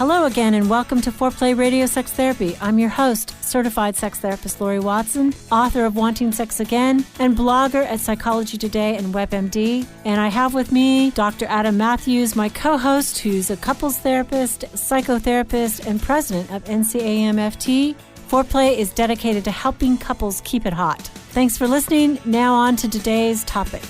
Hello again, and welcome to Foreplay Radio Sex Therapy. I'm your host, certified sex therapist Laurie Watson, author of Wanting Sex Again, and blogger at Psychology Today and WebMD. And I have with me Dr. Adam Mathews, my co-host, who's a couples therapist, psychotherapist, and president of NCAMFT. Foreplay is dedicated to helping couples keep it hot. Thanks for listening. Now on to today's topic.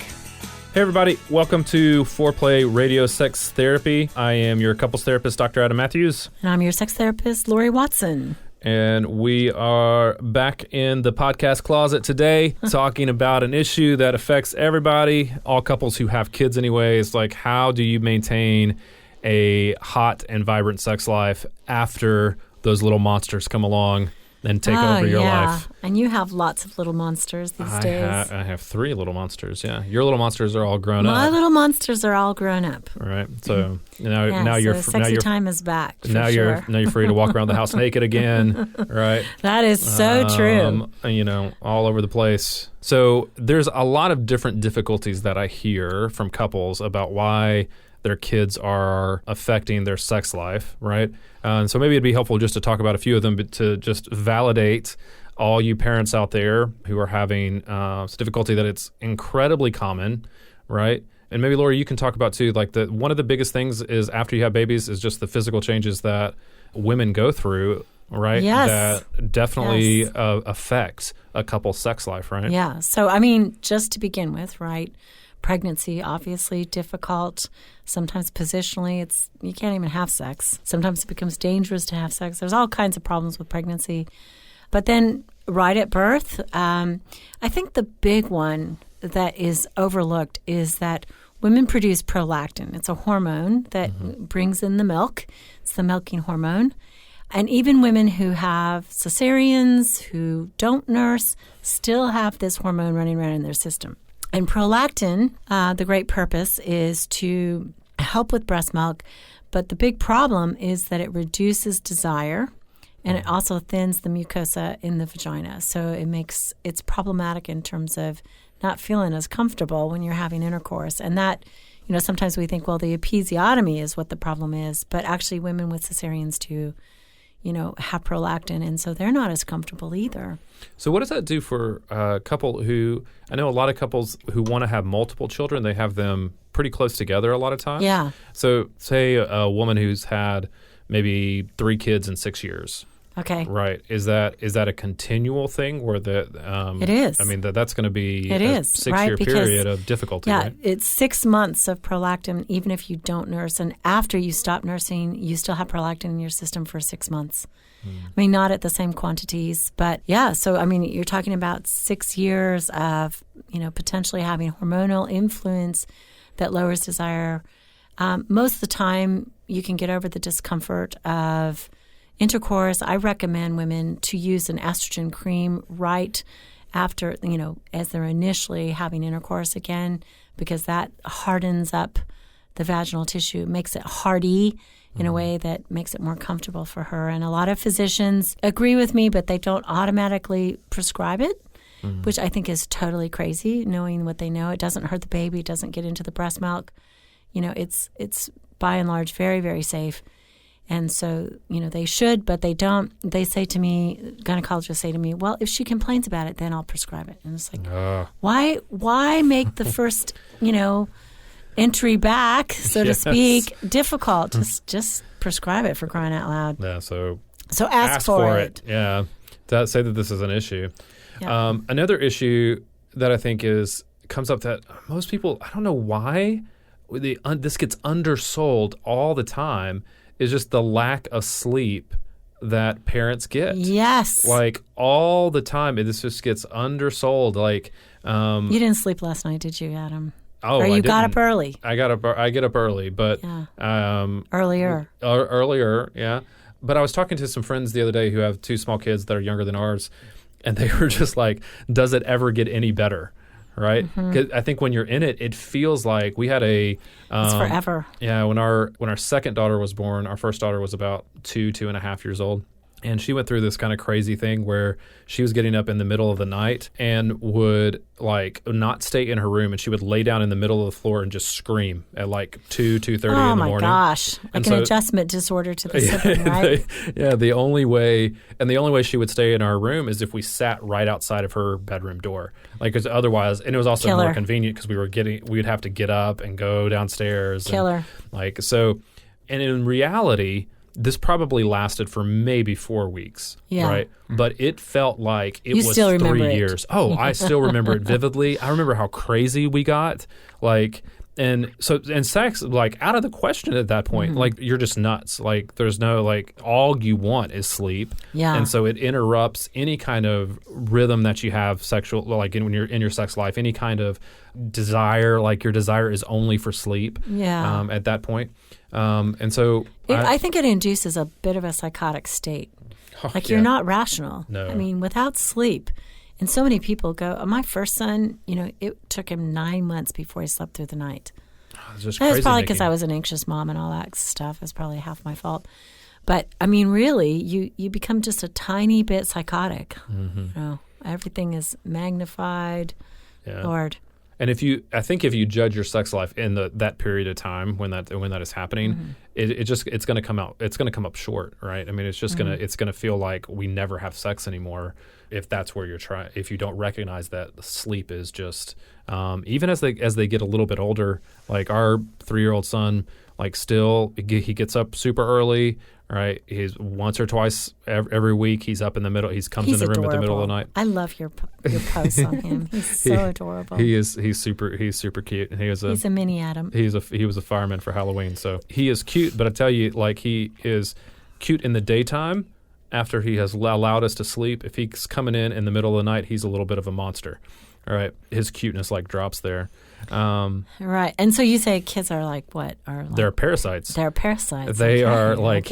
Hey everybody, welcome to Foreplay Radio Sex Therapy. I am your couples therapist, Dr. Adam Mathews. And I'm your sex therapist, Laurie Watson. And we are back in the podcast closet today talking about an issue that affects everybody, all couples who have kids anyways, like how do you maintain a hot and vibrant sex life after those little monsters come along and take over your life. And you have lots of little monsters these days. I have 3 little monsters, yeah. Your little monsters are all grown up. My little monsters are all grown up. All right. So now you're sexy time is back. Now you're free to walk around the house naked again, right? That is so true. All over the place. So there's a lot of different difficulties that I hear from couples about why their kids are affecting their sex life, right? And so maybe it'd be helpful just to talk about a few of them, but to just validate all you parents out there who are having difficulty that it's incredibly common, right? And maybe, Laurie, you can talk about, too, like one of the biggest things is after you have babies is just the physical changes that women go through, right? Yes. That definitely affects a couple's sex life, right? Yeah. So, just to begin with, right? Pregnancy, obviously difficult. Sometimes positionally, you can't even have sex. Sometimes it becomes dangerous to have sex. There's all kinds of problems with pregnancy. But then right at birth, I think the big one that is overlooked is that women produce prolactin. It's a hormone that brings in the milk. It's the milking hormone. And even women who have cesareans, who don't nurse, still have this hormone running around in their system. And prolactin, the great purpose is to help with breast milk, but the big problem is that it reduces desire, and it also thins the mucosa in the vagina. So it's problematic in terms of not feeling as comfortable when you're having intercourse. And that, sometimes we think, well, the episiotomy is what the problem is, but actually women with cesareans too, have prolactin, and so they're not as comfortable either. So what does that do for a couple who, I know a lot of couples who want to have multiple children, they have them pretty close together a lot of times. Yeah. So say a woman who's had maybe 3 kids in 6 years. Okay. Right. Is that a continual thing where it is. That's going to be a 6-year period of difficulty, yeah, right? It's 6 months of prolactin, even if you don't nurse. And after you stop nursing, you still have prolactin in your system for 6 months. Not at the same quantities, but yeah. So, you're talking about 6 years of, potentially having hormonal influence that lowers desire. Most of the time, you can get over the discomfort of intercourse. I recommend women to use an estrogen cream right after, as they're initially having intercourse again, because that hardens up the vaginal tissue, makes it hardy in a way that makes it more comfortable for her. And a lot of physicians agree with me, but they don't automatically prescribe it, which I think is totally crazy, knowing what they know. It doesn't hurt the baby. It doesn't get into the breast milk. It's by and large very, very safe. And so, they should, but they don't. They say to me, gynecologists say to me, well, if she complains about it, then I'll prescribe it. And it's like, why make the first, entry back, so to speak, difficult? Just prescribe it, for crying out loud. Yeah, so ask for it. Yeah, say that this is an issue. Yeah. Another issue that I think comes up that most people, I don't know why, this gets undersold all the time, is just the lack of sleep that parents get. Yes. Like all the time. This just gets undersold. Like you didn't sleep last night, did you, Adam? Oh, or you got up early? I get up early, but earlier. Earlier, yeah. But I was talking to some friends the other day who have 2 small kids that are younger than ours, and they were just like, does it ever get any better? Right? 'Cause I think when you're in it, it feels like we had it's forever. Yeah, when our second daughter was born, our first daughter was about 2.5 years old. And she went through this kind of crazy thing where she was getting up in the middle of the night and would like not stay in her room, and she would lay down in the middle of the floor and just scream at like 2:30 in the morning. Oh my gosh. Like an adjustment disorder to the sibling, right? The only way she would stay in our room is if we sat right outside of her bedroom door. Like, 'cause otherwise, and it was also more convenient because we'd have to get up and go downstairs. Killer. And in reality, this probably lasted for maybe 4 weeks, right? But it felt like it was 3 years. Oh, I still remember it vividly. I remember how crazy we got. And sex, like, out of the question at that point. Like, you're just nuts. Like, there's no, like, all you want is sleep. Yeah. And so it interrupts any kind of rhythm that you have sexual, like, when you're in your sex life, any kind of desire, like, your desire is only for sleep at that point. And so I think it induces a bit of a psychotic state. You're not rational. No. I mean, without sleep. And so many people go, my first son, it took him 9 months before he slept through the night. It's just that was probably crazy because I was an anxious mom and all that stuff. It's probably half my fault. But, I mean, really, you become just a tiny bit psychotic. Everything is magnified. Yeah. Lord. And if you judge your sex life in that period of time when that is happening, it's going to come out. It's going to come up short, right? I mean, it's just it's going to feel like we never have sex anymore. If that's where you're trying, if you don't recognize that sleep is just, even as they get a little bit older, like our 3-year-old son, like still he gets up super early. Right, he's once or twice every week. He's up in the middle. He's in the room adorable. At the middle of the night. I love your posts on him. He's so adorable. He's super cute. And he's a mini Adam. He was a fireman for Halloween, so he is cute. But I tell you, like, he is cute in the daytime after he has allowed us to sleep. If he's coming in the middle of the night, he's a little bit of a monster. All right, his cuteness like drops there. Right, and so you say kids are like what? They're parasites. They're parasites. They are like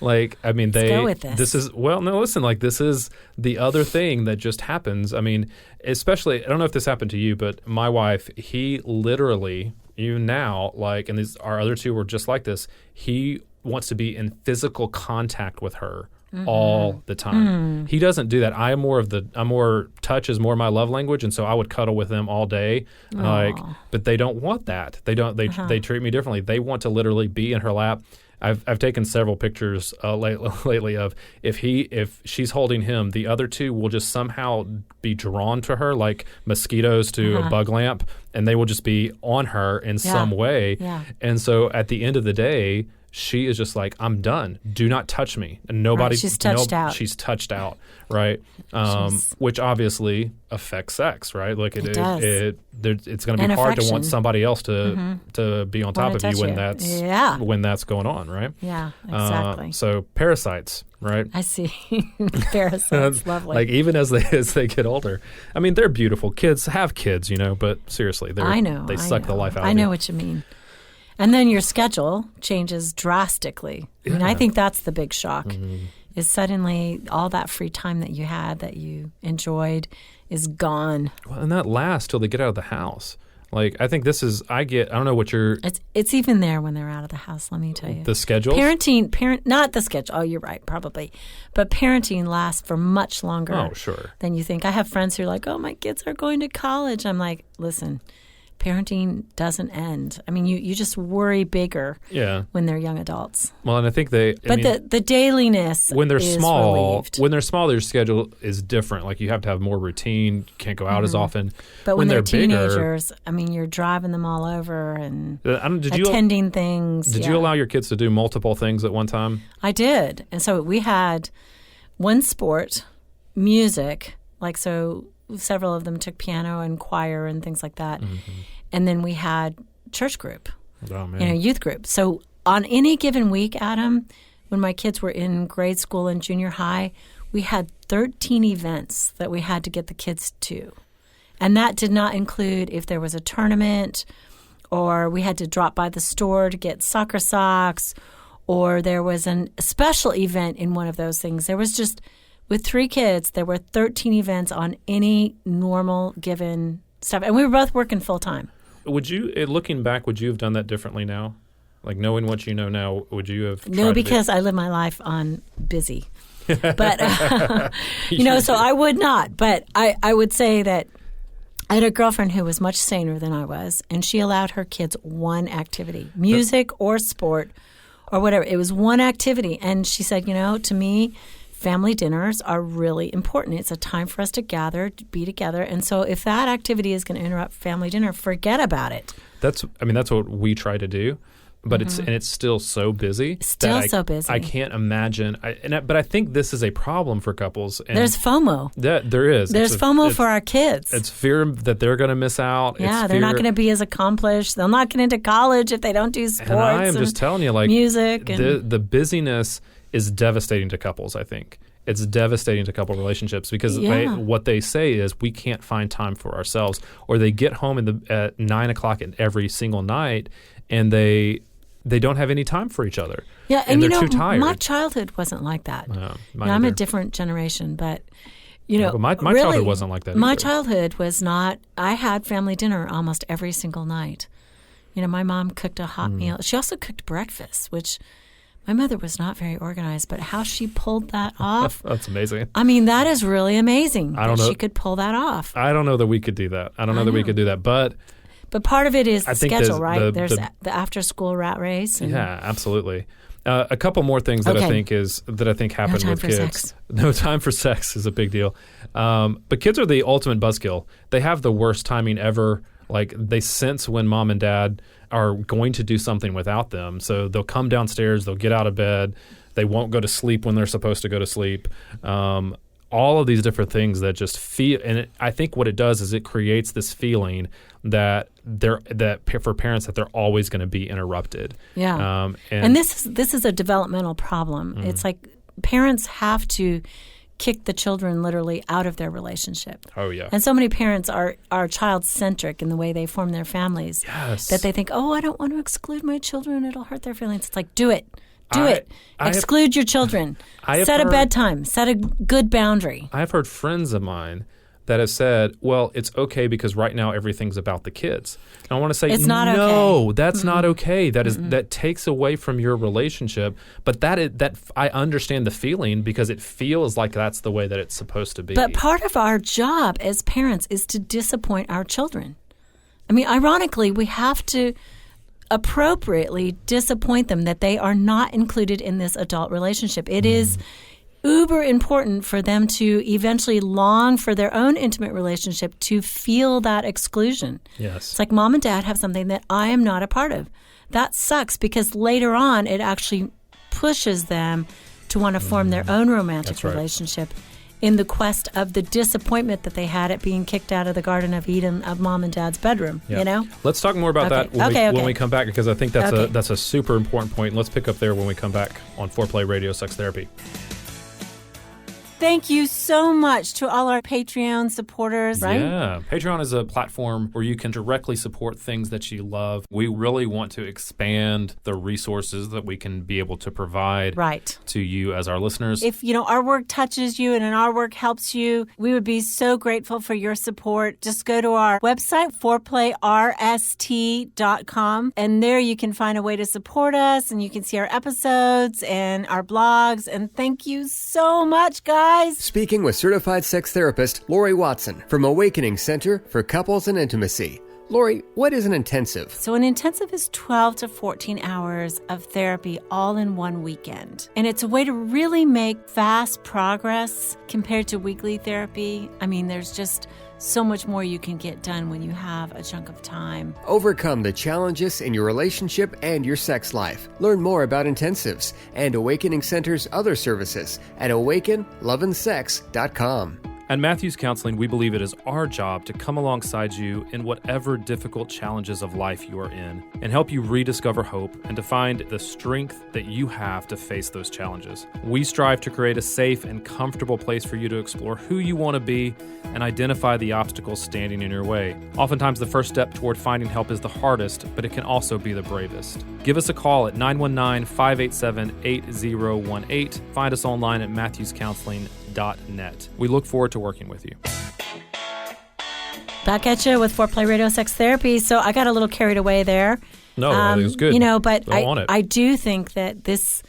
like I mean Let's go with this. This is listen, like this is the other thing that just happens. I mean, especially I don't know if this happened to you, but my wife, he literally even now like, and our other two were just like this. He wants to be in physical contact with her. All the time. He doesn't do that. I'm more touch is more my love language, and so I would cuddle with them all day. But they don't want that. They treat me differently. They want to literally be in her lap. I've taken several pictures lately of if she's holding him, the other two will just somehow be drawn to her like mosquitoes to a bug lamp, and they will just be on her in some way. Yeah. And so at the end of the day, she is just like, I'm done. Do not touch me. And nobody. Right, she's touched out. She's touched out, right? Which obviously affects sex, right? Like it does. It's going to be hard to want somebody else to be on top of you when that's going on, right? Yeah, exactly. So parasites, right? I see. Parasites, lovely. Like even as they get older, I mean, they're beautiful. Kids have kids, but seriously, they suck the life out of you. I know what you mean. And then your schedule changes drastically. I mean, I think that's the big shock, is suddenly all that free time that you had, that you enjoyed, is gone. Well, and that lasts till they get out of the house. Like, I think I don't know what your... It's even there when they're out of the house, let me tell you. The schedule? Not the schedule. Oh, you're right, probably. But parenting lasts for much longer than you think. I have friends who are like, oh, my kids are going to college. I'm like, listen... Parenting doesn't end. I mean, you just worry bigger when they're young adults. Well, and I think the dailiness when they're is small, relieved. When they're small, their schedule is different. Like you have to have more routine. You can't go out as often. But when they're teenagers, I mean, you're driving them all over and attending things. Did you allow your kids to do multiple things at one time? I did, and so we had one sport, music, like so. Several of them took piano and choir and things like that. And then we had church group, youth group. So on any given week, Adam, when my kids were in grade school and junior high, we had 13 events that we had to get the kids to. And that did not include if there was a tournament or we had to drop by the store to get soccer socks or there was a special event in one of those things. There was just... With 3 kids, there were 13 events on any normal given stuff. And we were both working full time. Looking back, would you have done that differently now? Like knowing what you know now, would you have No, because I live my life on busy. But, so I would not. But I would say that I had a girlfriend who was much saner than I was, and she allowed her kids one activity, music or sport or whatever. It was one activity. And she said, to me, family dinners are really important. It's a time for us to gather, to be together. And so if that activity is going to interrupt family dinner, forget about it. That's what we try to do. But it's still so busy. So busy. I can't imagine. But I think this is a problem for couples. And there's FOMO. There is. There's FOMO for our kids. It's fear that they're going to miss out. Yeah, they're not going to be as accomplished. They'll not get into college if they don't do sports. And I am just telling you, music. The busyness is devastating to couples, I think. It's devastating to couple relationships because what they say is we can't find time for ourselves, or they get home at 9 o'clock every single night and they don't have any time for each other. Yeah, and they're too tired. My childhood wasn't like that. I'm a different generation, but my really, childhood wasn't like that. My either. childhood was not. I had family dinner almost every single night. My mom cooked a hot meal. She also cooked breakfast, which my mother was not very organized, but how she pulled that off. That's amazing. I mean, that is really amazing I don't know. She could pull that off. I don't know that we could do that. I don't know that we could do that, but part of it is the schedule, right? There's the after-school rat race. Yeah, absolutely. A couple more things that I think happen with kids. Sex. No time for sex is a big deal. But kids are the ultimate buzzkill. They have the worst timing ever. Like they sense when mom and dad are going to do something without them. So they'll come downstairs, they'll get out of bed, they won't go to sleep when they're supposed to go to sleep. All of these different things that just feel, and I think what it does is it creates this feeling that for parents that they're always going to be interrupted. Yeah, and this is a developmental problem. It's like parents have to kick the children literally out of their relationship. Oh yeah, and so many parents are child-centric in the way they form their families. Yes, that they think, I don't want to exclude my children; it'll hurt their feelings. It's like, do it. Do it. Exclude your children. Set a bedtime. Set a good boundary. I've heard friends of mine that have said, well, it's okay because right now everything's about the kids. And I want to say, it's not no, okay. That's not okay. That takes away from your relationship. But that I understand the feeling because it feels like that's the way that it's supposed to be. But part of our job as parents is to disappoint our children. I mean, ironically, we have to appropriately disappoint them that they are not included in this adult relationship. It is uber important for them to eventually long for their own intimate relationship to feel that exclusion. Yes. It's like mom and dad have something that I am not a part of. That sucks because later on it actually pushes them to want to form their own romantic relationship in the quest of the disappointment that they had at being kicked out of the Garden of Eden of mom and dad's bedroom, Let's talk more about that when we come back because I think that's a super important point. Let's pick up there when we come back on Foreplay Radio Sex Therapy. Thank you so much to all our Patreon supporters, right? Yeah. Patreon is a platform where you can directly support things that you love. We really want to expand the resources that we can be able to provide to you as our listeners. If, our work touches you and our work helps you, we would be so grateful for your support. Just go to our website, foreplayrst.com, and there you can find a way to support us, and you can see our episodes and our blogs, and thank you so much, guys. Speaking with certified sex therapist Laurie Watson from Awakening Center for Couples and Intimacy. Laurie, what is an intensive? So an intensive is 12 to 14 hours of therapy all in one weekend. And it's a way to really make fast progress compared to weekly therapy. I mean, there's just so much more you can get done when you have a chunk of time. Overcome the challenges in your relationship and your sex life. Learn more about intensives and Awakening Center's other services at awakenloveandsex.com. At Mathews Counseling, we believe it is our job to come alongside you in whatever difficult challenges of life you are in and help you rediscover hope and to find the strength that you have to face those challenges. We strive to create a safe and comfortable place for you to explore who you want to be and identify the obstacles standing in your way. Oftentimes, the first step toward finding help is the hardest, but it can also be the bravest. Give us a call at 919-587-8018. Find us online at mathewscounseling.net. We look forward to working with you. Back at you with Foreplay Radio Sex Therapy. So I got a little carried away there. No, it was good. But I do think that this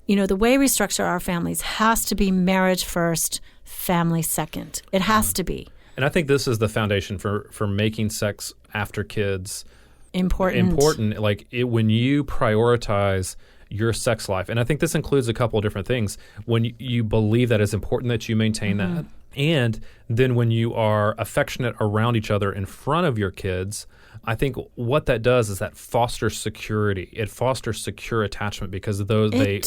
the way we structure our families has to be marriage first, family second. It has to be. And I think this is the foundation for making sex after kids important. Like when you prioritize your sex life, and I think this includes a couple of different things. When you believe that it's important that you maintain that, and then when you are affectionate around each other in front of your kids, I think what that does is that fosters security. It fosters secure attachment because they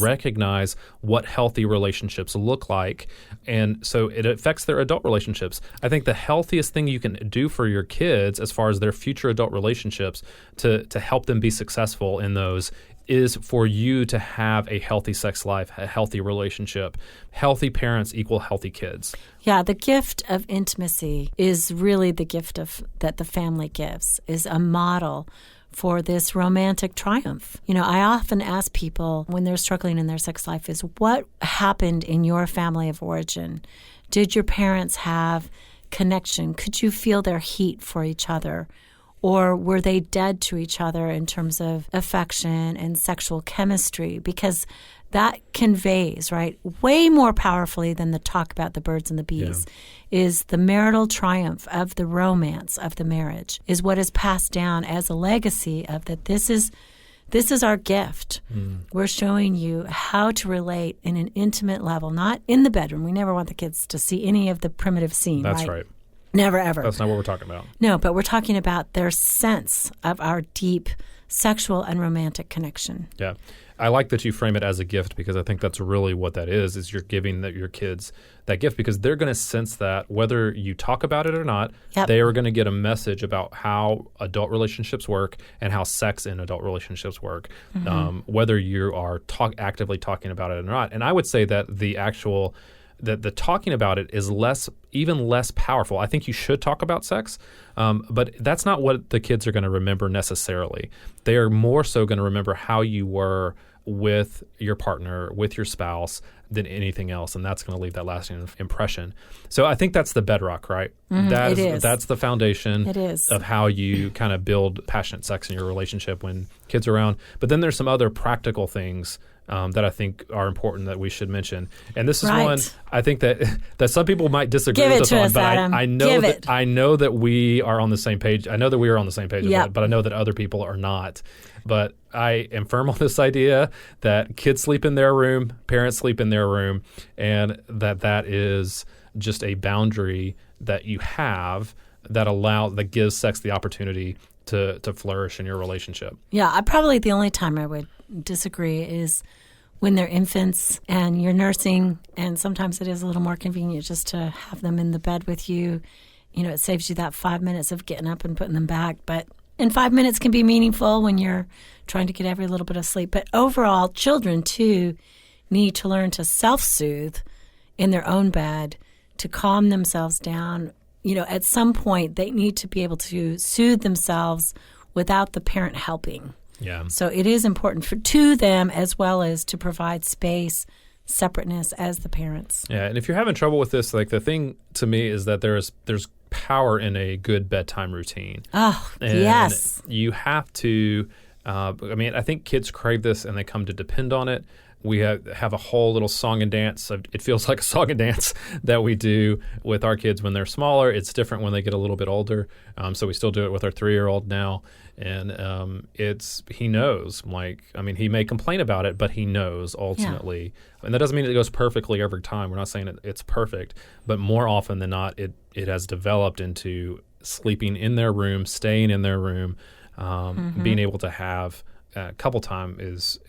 recognize what healthy relationships look like, and so it affects their adult relationships. I think the healthiest thing you can do for your kids as far as their future adult relationships to help them be successful in those is for you to have a healthy sex life, a healthy relationship. Healthy parents equal healthy kids. Yeah, the gift of intimacy is really the gift that the family gives, is a model for this romantic triumph. I often ask people when they're struggling in their sex life is, what happened in your family of origin? Did your parents have connection? Could you feel their heat for each other? Or were they dead to each other in terms of affection and sexual chemistry? Because that conveys, right, way more powerfully than the talk about the birds and the bees, is the marital triumph of the romance of the marriage, is what is passed down as a legacy of that this is our gift. We're showing you how to relate in an intimate level, not in the bedroom. We never want the kids to see any of the primitive scene, That's right. Never, ever. That's not what we're talking about. No, but we're talking about their sense of our deep sexual and romantic connection. Yeah. I like that you frame it as a gift because I think that's really what that is you're giving your kids that gift because they're going to sense that whether you talk about it or not, they are going to get a message about how adult relationships work and how sex in adult relationships work, whether you are actively talking about it or not. And I would say that the talking about it is even less powerful. I think you should talk about sex, but that's not what the kids are going to remember necessarily. They are more so going to remember how you were with your partner, with your spouse, than anything else, and that's going to leave that lasting impression. So I think that's the bedrock, right? It is. That's the foundation of how you kind of build passionate sex in your relationship when kids are around. But then there's some other practical things that I think are important that we should mention. And this is one I think that some people might disagree with us on, but I know that we are on the same page. I know that we are on the same page with it, but I know that other people are not. But I am firm on this idea that kids sleep in their room, parents sleep in their room, and that is just a boundary that you have that gives sex the opportunity to flourish in your relationship. Yeah, probably the only time I would disagree is when they're infants and you're nursing, and sometimes it is a little more convenient just to have them in the bed with you. It saves you that 5 minutes of getting up and putting them back. And 5 minutes can be meaningful when you're trying to get every little bit of sleep. But overall, children, too, need to learn to self-soothe in their own bed, to calm themselves down. At some point, they need to be able to soothe themselves without the parent helping. Yeah. So it is important to them as well as to provide space, separateness as the parents. Yeah, and if you're having trouble with this, like the thing to me is that there's power in a good bedtime routine. Oh, and yes. You have to, I think kids crave this and they come to depend on it. We have a whole little song and dance. It feels like a song and dance that we do with our kids when they're smaller. It's different when they get a little bit older. So we still do it with our 3-year-old now. And he knows. He may complain about it, but he knows ultimately. Yeah. And that doesn't mean it goes perfectly every time. We're not saying it's perfect. But more often than not, it has developed into sleeping in their room, staying in their room, being able to have couple time is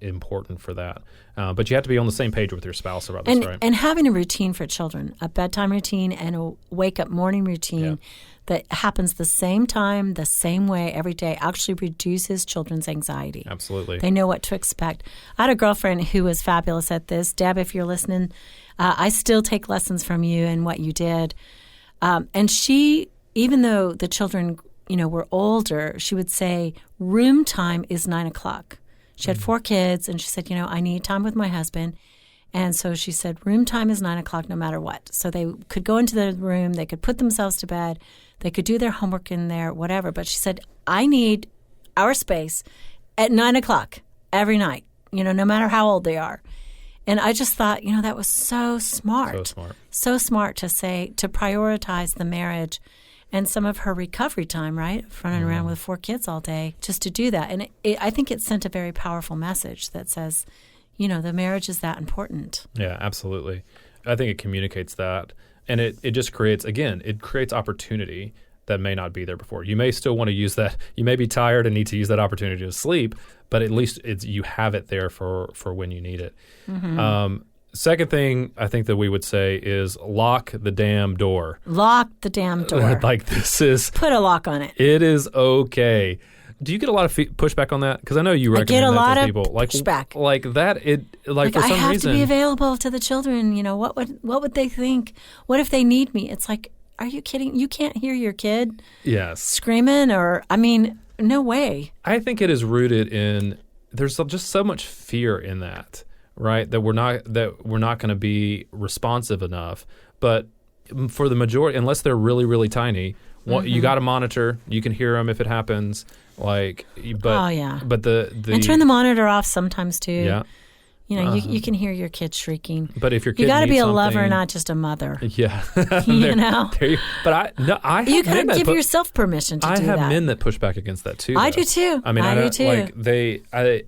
important for that. But you have to be on the same page with your spouse about this, right? And having a routine for children, a bedtime routine and a wake-up morning routine that happens the same time, the same way every day actually reduces children's anxiety. Absolutely. They know what to expect. I had a girlfriend who was fabulous at this. Deb, if you're listening, I still take lessons from you and what you did. And she, even though the children were older, she would say, room time is 9:00. She had 4 kids, and she said, I need time with my husband. And so she said, room time is 9:00 no matter what. So they could go into their room, they could put themselves to bed, they could do their homework in there, whatever. But she said, I need our space at 9:00 every night. no matter how old they are. And I just thought, that was so smart. So smart. So smart to say, to prioritize the marriage and some of her recovery time, right? Running around with 4 kids all day, just to do that. And I think it sent a very powerful message that says, the marriage is that important. Yeah, absolutely. I think it communicates that. And it just creates opportunity that may not be there before. You may still want to use that. You may be tired and need to use that opportunity to sleep, but at least you have it there for when you need it. Second thing I think that we would say is lock the damn door. Lock the damn door. Put a lock on it. It is okay. Do you get a lot of pushback on that? Because I know you recommend that to people. Pushback. Like that. For some reason, I have to be available to the children. What would they think? What if they need me? It's like, are you kidding? You can't hear your kid screaming no way. I think it is rooted in there's just so much fear in that, right? That we're not going to be responsive enough. But for the majority, unless they're really, really tiny, you got to monitor. You can hear them if it happens. But and turn the monitor off sometimes too. Yeah. You can hear your kid shrieking. But if your kid you got to be a lover, something, not just a mother. Yeah. But I have you got to give yourself permission to do that. I have men that push back against that too. I do too. I do too.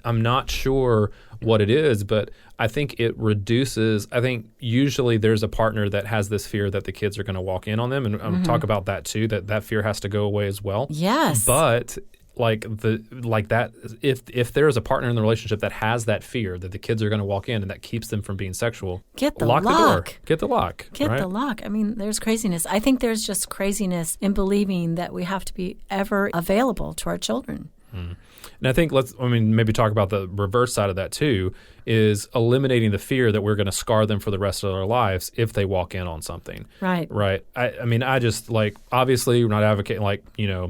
I'm not sure what it is, but I think it reduces. I think usually there's a partner that has this fear that the kids are going to walk in on them, and talk about that too. That fear has to go away as well. Yes. But if there is a partner in the relationship that has that fear that the kids are going to walk in and that keeps them from being sexual, lock the door. Get the lock. The lock. There's craziness. I think there's just craziness in believing that we have to be ever available to our children. And I think maybe talk about the reverse side of that too, is eliminating the fear that we're going to scar them for the rest of their lives if they walk in on something. Right. I just obviously we're not advocating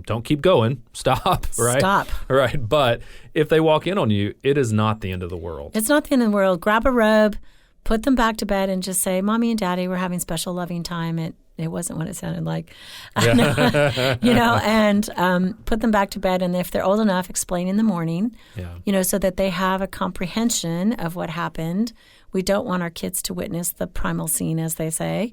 don't keep going, stop, right? Stop. Right. But if they walk in on you, it is not the end of the world. It's not the end of the world. Grab a robe, put them back to bed and just say, Mommy and Daddy, we're having special loving time. It wasn't what it sounded like. And put them back to bed. And if they're old enough, explain in the morning, so that they have a comprehension of what happened. We don't want our kids to witness the primal scene, as they say.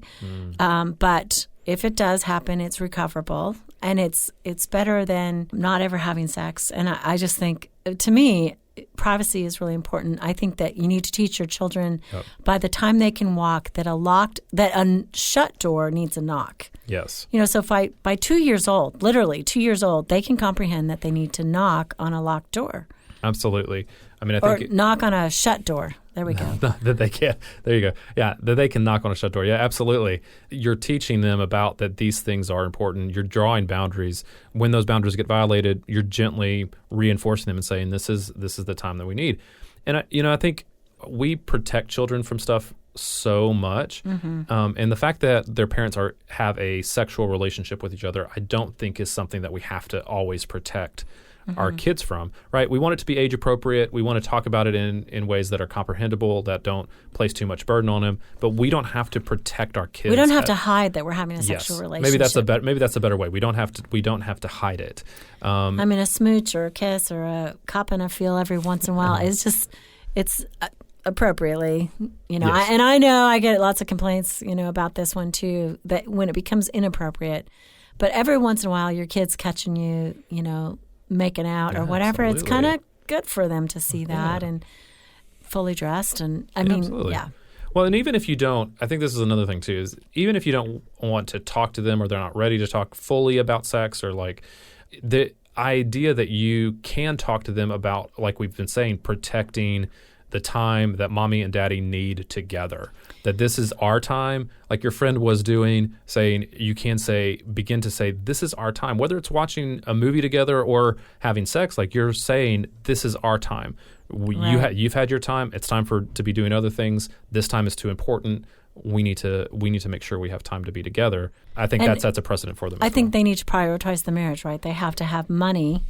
But if it does happen, it's recoverable. And it's better than not ever having sex. And I just think, to me, privacy is really important. I think that you need to teach your children by the time they can walk that a shut door needs a knock. Yes. So if by 2 years old, literally 2 years old, they can comprehend that they need to knock on a locked door. Absolutely. Knock on a shut door. There we go. That they can. There you go. Yeah, that they can knock on a shut door. Yeah, absolutely. You're teaching them about that these things are important. You're drawing boundaries. When those boundaries get violated, you're gently reinforcing them and saying, this is the time that we need. And I think we protect children from stuff so much. And the fact that their parents have a sexual relationship with each other, I don't think is something that we have to always protect our kids from, right? We want it to be age appropriate. We want to talk about it in ways that are comprehensible, that don't place too much burden on them. But we don't have to protect our kids. We don't have to hide that we're having a sexual relationship. Maybe that's a better way. We don't have to hide it. A smooch or a kiss or a cup and a feel every once in a while. It's appropriately, Yes. And I know I get lots of complaints, about this one too, that when it becomes inappropriate. But every once in a while, your kid's catching you, making out or whatever. Absolutely. It's kind of good for them to see that and fully dressed. And absolutely. Well, and even if you don't, I think this is another thing too, is even if you don't want to talk to them or they're not ready to talk fully about sex, or the idea that you can talk to them about, like we've been saying, protecting the time that mommy and daddy need together, that this is our time, like your friend was doing, saying you can begin to say, this is our time, whether it's watching a movie together or having sex, like you're saying, this is our time. You've had your time. It's time to be doing other things. This time is too important. We need to make sure we have time to be together. I think that sets a precedent for them. I think they need to prioritize the marriage, right? They have to have money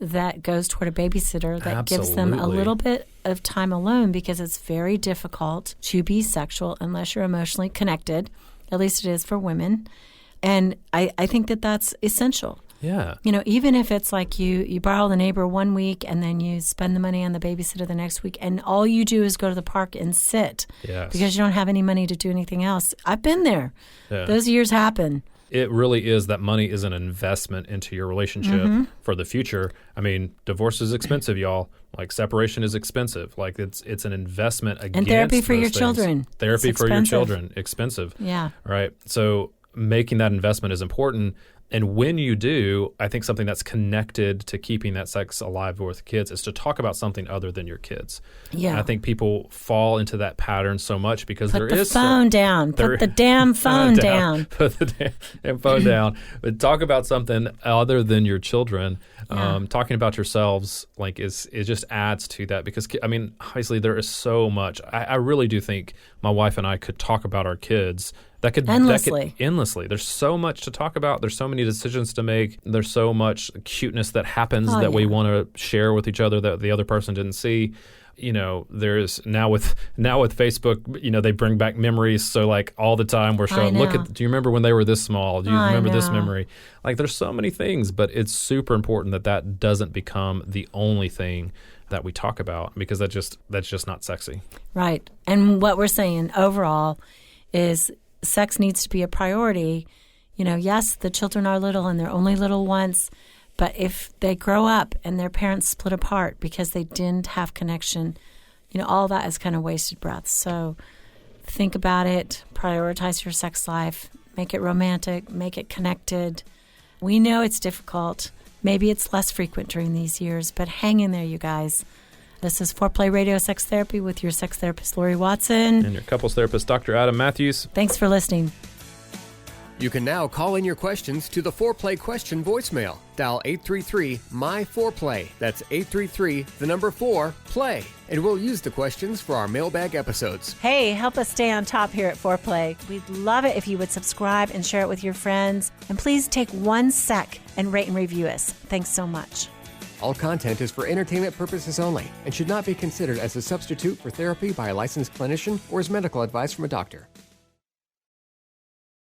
that goes toward a babysitter that gives them a little bit of time alone, because it's very difficult to be sexual unless you're emotionally connected. At least it is for women. And I think that that's essential. Yeah. Even if it's like you borrow the neighbor 1 week and then you spend the money on the babysitter the next week, and all you do is go to the park and sit because you don't have any money to do anything else. I've been there. Yeah. Those years happen. It really is that money is an investment into your relationship for the future. I mean, divorce is expensive, y'all. Like, separation is expensive. Like, it's an investment against and therapy for your things. Children. Therapy for your children, expensive. Yeah. Right. So making that investment is important. And when you do, I think something that's connected to keeping that sex alive with kids is to talk about something other than your kids. Yeah. And I think people fall into that pattern so much because Put the phone down. Put the damn phone down. Put the damn phone down. But talk about something other than your children. Yeah. Talking about yourselves it just adds to that because, I mean, obviously there is so much. I really do think my wife and I could talk about our kids endlessly. There's so much to talk about. There's so many decisions to make. There's so much cuteness that happens that we want to share with each other that the other person didn't see. There's now with Facebook, they bring back memories. So like all the time we're showing, do you remember when they were this small? Do you remember this memory? Like there's so many things, but it's super important that doesn't become the only thing that we talk about because that's just not sexy. Right. And what we're saying overall is sex needs to be a priority. Yes, the children are little and they're only little once, but if they grow up and their parents split apart because they didn't have connection, all that is kind of wasted breath. So think about it, prioritize your sex life, make it romantic, make it connected. We know it's difficult. Maybe it's less frequent during these years, but hang in there, you guys. This is Foreplay Radio Sex Therapy with your sex therapist, Laurie Watson. And your couples therapist, Dr. Adam Mathews. Thanks for listening. You can now call in your questions to the Foreplay question voicemail. Dial 833-MY-4PLAY. That's 833-4-PLAY. And we'll use the questions for our mailbag episodes. Hey, help us stay on top here at Foreplay. We'd love it if you would subscribe and share it with your friends. And please take 1 sec and rate and review us. Thanks so much. All content is for entertainment purposes only and should not be considered as a substitute for therapy by a licensed clinician or as medical advice from a doctor.